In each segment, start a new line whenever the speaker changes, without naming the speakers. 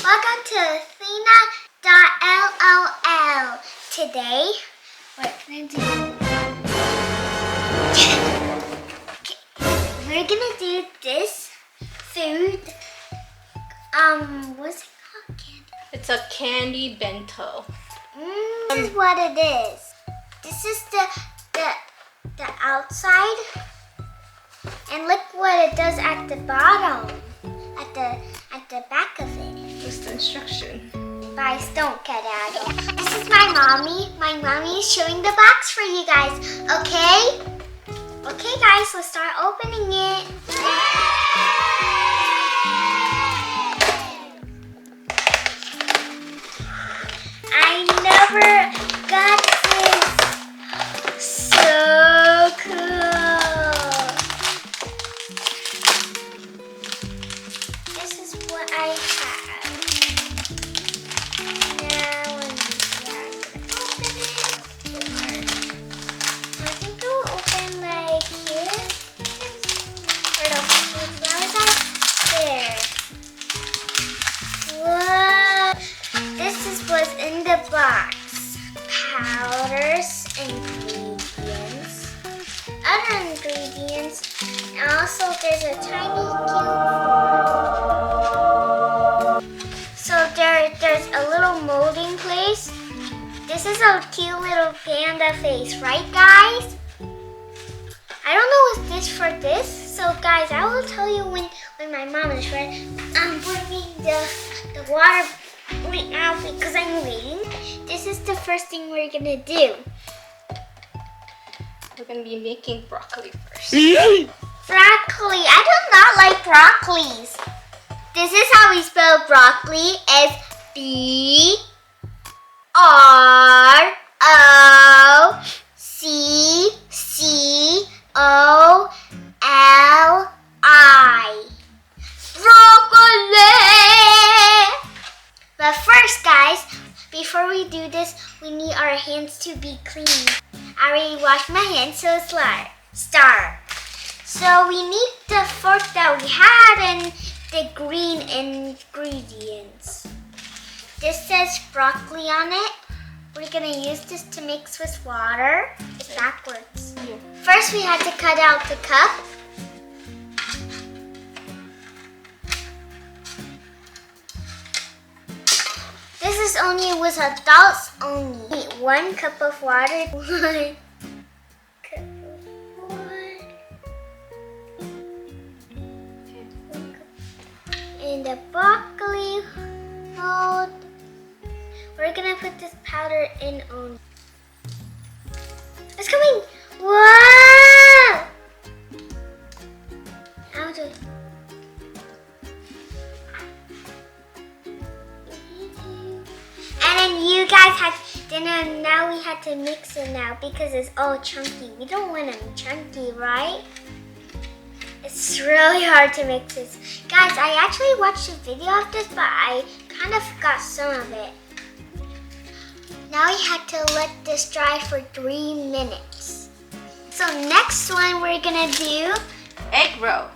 Welcome to Athena.LLL. Today, we're gonna do this food. What's it called? Candy.
It's a candy bento.
This is what it is. This is the outside, and look what it does at the bottom, at the back of it.
Just the instruction.
Guys, don't get out of it. This is my mommy. My mommy is showing the box for you guys. Okay? Okay, guys, let's start opening it. I never got this. So cool. This is what I have. Now I'm gonna open it. I think it will open like here. Or no, how is that? There. Whoa. This is what's in the box. Powders, ingredients, other ingredients, and also there's a tiny cube. So there's a little molding place. This is a cute little panda face, right guys? I don't know what's this for this. So guys, I will tell you when my mom is ready. I'm bringing the water right now because I'm waiting. This is the first thing we're gonna do.
We're gonna be making broccoli first.
Broccoli. I do not like broccolis. This is how we spell broccoli. It's BROCCOLI. Broccoli. But first, guys, before we do this, we need our hands to be clean. I already washed my hands, so it's start. So we need the fork that we had and the green ingredients. This says broccoli on it. We're gonna use this to mix with water. It's backwards.
Yeah.
First, we had to cut out the cup. This is only with adults only. 1 cup of water. 1 cup of water. In the broccoli mold. We're gonna put this powder in only. It's coming! Wow! I'll do it. And then you guys had dinner, and now we had to mix it now because it's all chunky. We don't want them chunky, right? It's really hard to mix this. Guys, I actually watched a video of this, but I kind of forgot some of it. Now we had to let this dry for 3 minutes. So next one we're gonna do
Egg roll.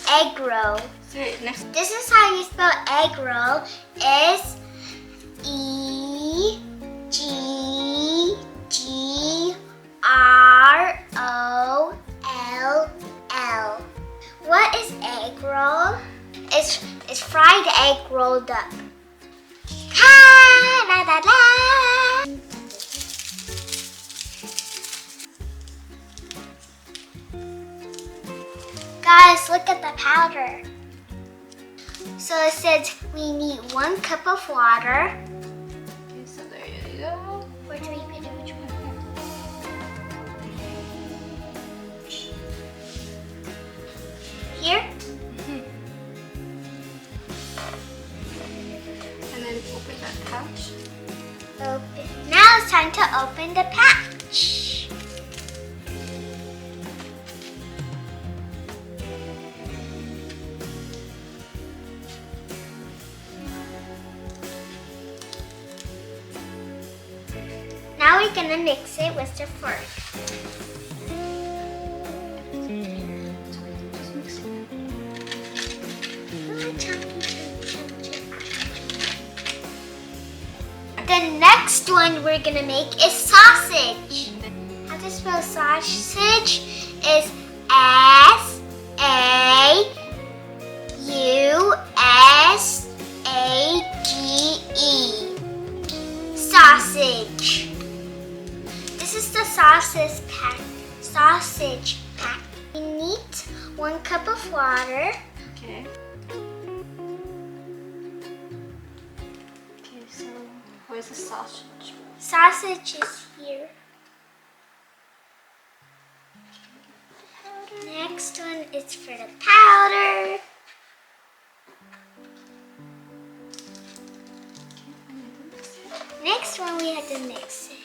egg roll.
Sorry, next.
This is how you spell egg roll. Is EGGROLL. What is egg roll? It's fried egg rolled up. Ha, la, la, la. Guys, look at the powder. So it says we need 1 cup of water.
Okay, so there you go.
Where do we put it? Which one? Here?
And then open that pouch.
Open. Now it's time to open the pouch. Now we're gonna mix it with the fork. the next one we're gonna make is sausage. How to spell sausage is S-A-U-S-A-G-E. Sausage. This is the sausage pack. We need 1 cup of water.
Okay. Okay, so where's the sausage?
Sausage is here. Next one is for the powder. Next one we have to mix it.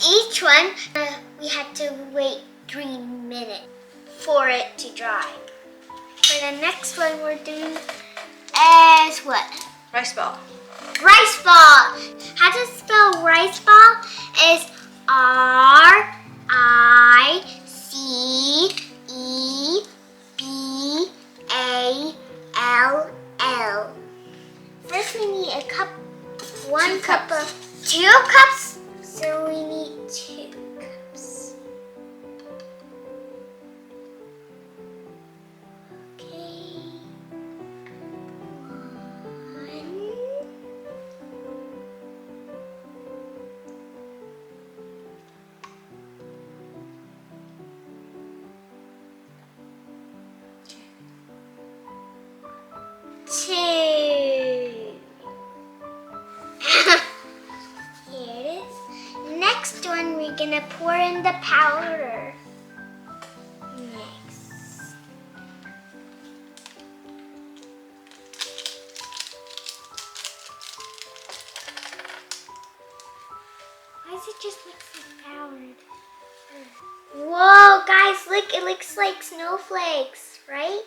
Each one we had to wait 3 minutes for it to dry. For the next one we're doing is what?
Rice ball.
Rice ball. How to spell rice ball is R-I-C-E-B-A-L-L. First we need a cup, 1 cup of 2 cups. So we need 2 cups. Okay. 1. 2. Here it is. Next one, we're gonna pour in the powder. Next. Why does it just look so powdered? Whoa, guys, look, it looks like snowflakes, right?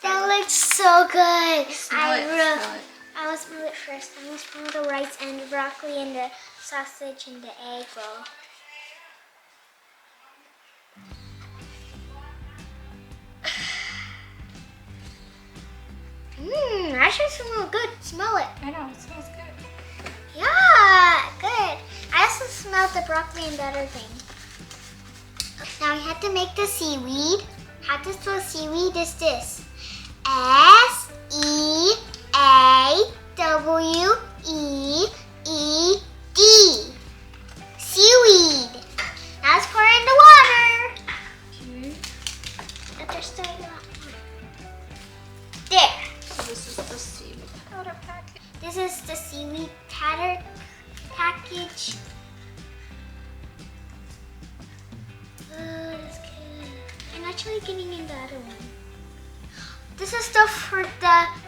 That looks so good.
Smell it.
I will smell it first. I will smell the rice and the broccoli and the sausage and the egg roll. Actually smells good. Smell it.
I know, it smells good.
Yeah, good. I also smelled the broccoli and the other thing. Now we have to make the seaweed. How to spell seaweed is this. S-E-A-W-E-E-D. Seaweed. Now let's pour in the water.
Okay.
But there's still a lot more. There.
So this is the seaweed powder packet.
This is the seaweed powder package. Oh, that's good. I'm actually getting in the other one. This is the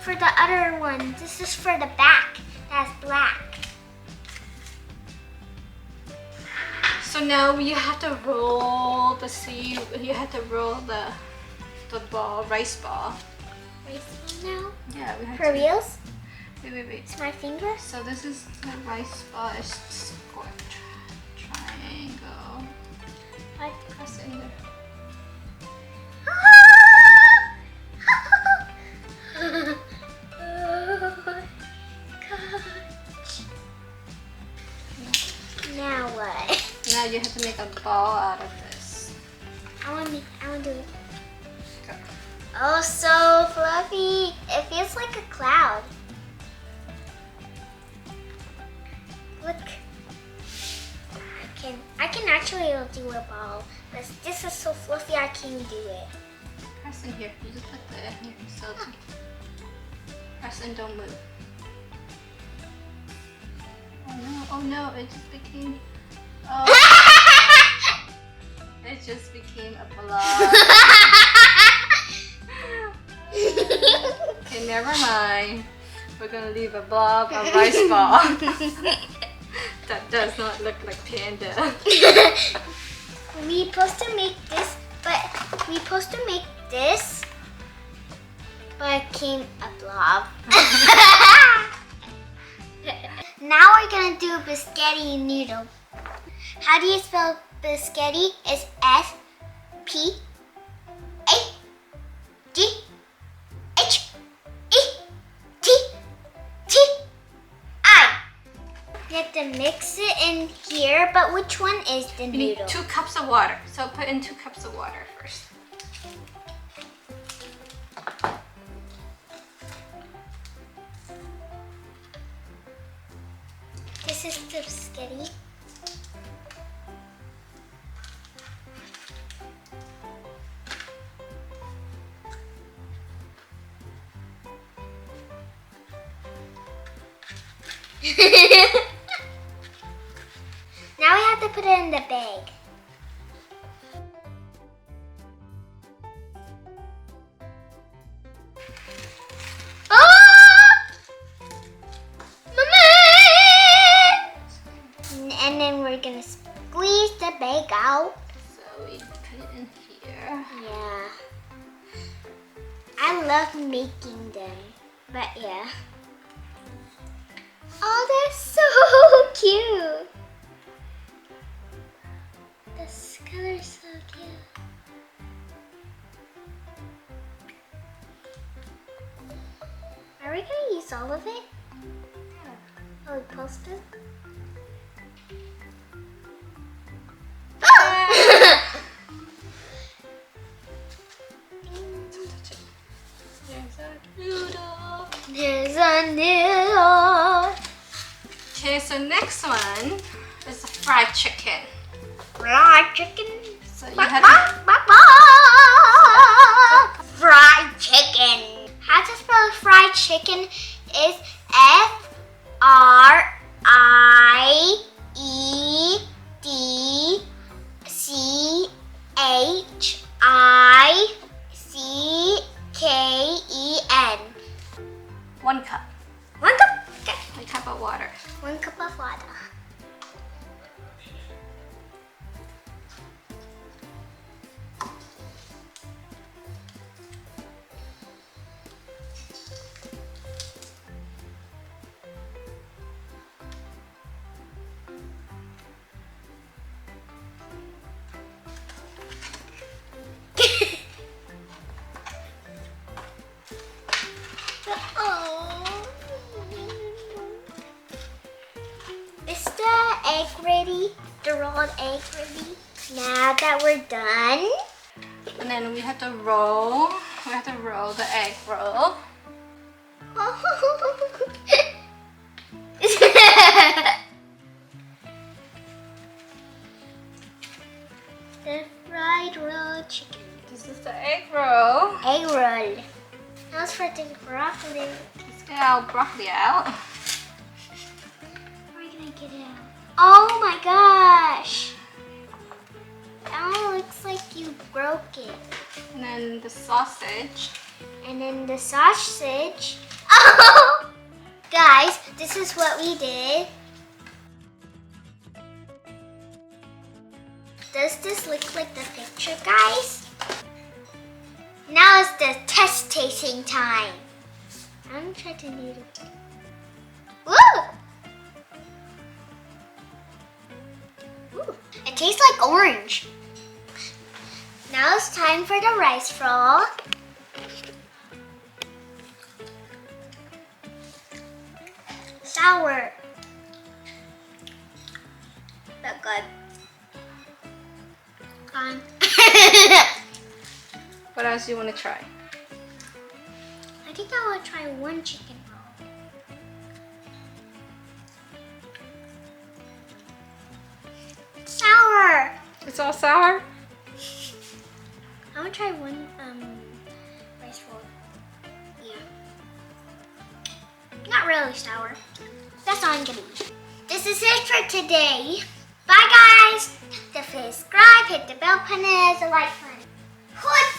for the other one. This is for the back. That's black.
So now you have to roll the you have to roll the ball, rice ball.
Rice ball now?
Yeah, we have
For
to.
reals?
Wait.
It's my finger.
So this is the rice ball. It's square triangle.
What?
Press it in there. Now what? Now you have to make a ball out of this.
I want to do it.
Go.
Oh, so fluffy. It feels like a cloud. Look. I can actually do a ball, but this is so fluffy I can't do it.
Press in here. You just put the here. So press and don't move. Oh no, it just became it just became a blob. Okay, never mind. We're gonna leave a blob of rice ball. That does not look like panda.
We supposed to make this, but but it came a blob. Now we're gonna do a biscotti noodle. How do you spell biscotti? It's S-P-A-G-H-E-T-T-I. You have to mix it in here, but which one is the
You
noodle?
need 2 cups of water. So put in 2 cups of water first.
This is the biscotti. Now we have to put it in the bag. And then we're gonna squeeze the bag out.
So we put it in here.
Yeah. I love making them, but yeah. Oh, they're so cute. This color is so cute. Are we gonna use all of it? Oh, we posted? There's a noodle.
Okay, so next one is the fried chicken.
Fried chicken.
So you have to,
Fried chicken. How to spell fried chicken is FRIEDCHICKEN.
1 cup.
1 cup. Okay.
1 cup of water.
1 cup of water. Is the egg ready? The rolled egg ready? Now that we're done,
And then we have to roll. We have to roll the egg roll.
the fried rolled chicken.
This is the egg roll.
Egg roll. Now it's for the broccoli.
Let's get our broccoli out.
How are we gonna get it out? Oh my gosh! Oh, looks like you broke it.
And then the sausage.
And then the sausage. Oh! Guys, this is what we did. Does this look like the picture, guys? Now it's the test tasting time. I'm gonna try to knead it. Woo! Ooh, it tastes like orange. Now it's time for the rice roll. Sour. But good. Gone.
What else do you want to try?
I think I will try one chicken roll. Sour.
It's all sour?
I want to try one rice roll. Yeah. Not really sour. That's all I'm gonna eat. This is it for today. Bye guys. Don't forget to subscribe, hit the bell button, and the like button. What?